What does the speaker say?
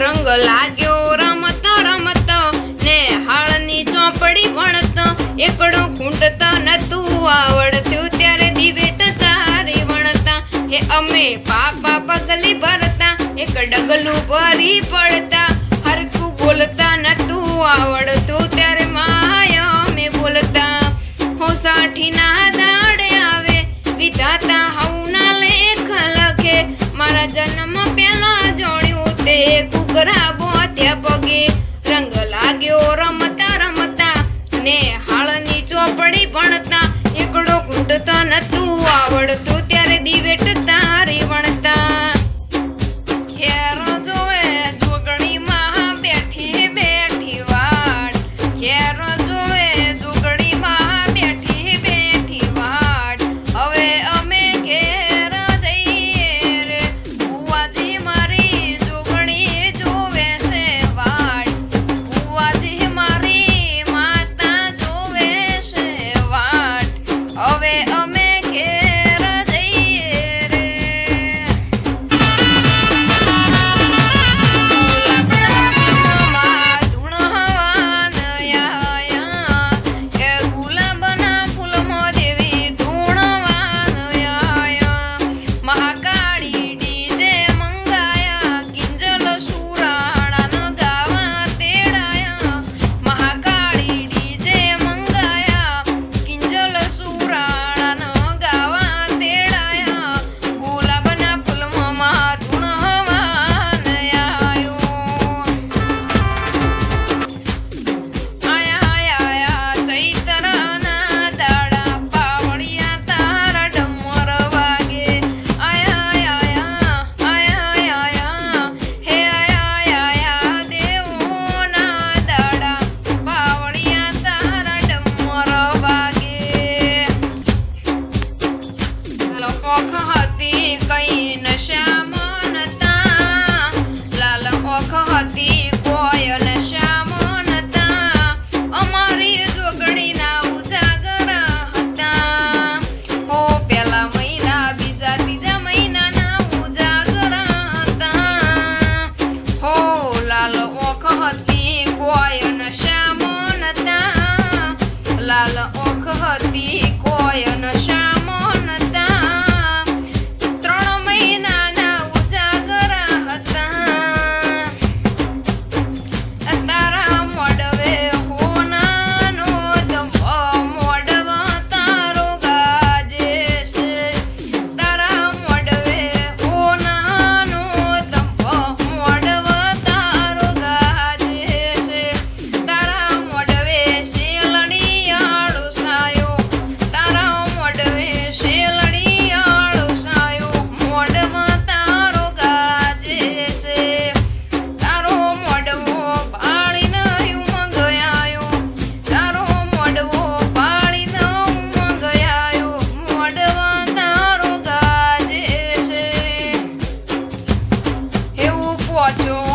રંગ લાગ્યો રમત રમત ને હાળની ચોપડી ભણત એકડો ખૂંટતા નતું આવડતું ત્યારે દિવેટ તારી વણતા હે અમે પાપા પગલી ભરતા એક ડગલું ભરી પડતા હરખું બોલતા નતું આવડતું ત્યારે માયા અમે બોલતા હો સાઠીના દાડે આવે વિધાતા હવના લેખ લખે મારા જન્મ પહેલા જોડ્યું તે કુકરા બોત્યા પગે રંગ લાગ્યો રમતા રમતા ને હાળની ચોપડી ભણતા એકડો ખૂંટતા નતું આવડતું ત્યારે દિવેટ તારી વણતા ખેરો જોવે જોગણીમાં બેઠી બેઠી વાટ ખેરો જોવે જોગણીમાં બેઠી બેઠી વાટ હવે અમે ઘેર જઈએ રે બુવાજી મારી જોગણી જોવે છે વાટ બુવાજી મારી માતા જોવે છે વાટ હવે અમે ઘેર જઈએ રે લાલ ઓખ હતી કોઈ નશામો નતા 3 મહિનાના ઉજાગરા હતા તારા મોડવે હોનાનો દંભો મોડવા તારો ગાજે છે તારા મોડવે હોનાનો દંભો મોડવા તારો ગાજે છે તારા મોડવે watch your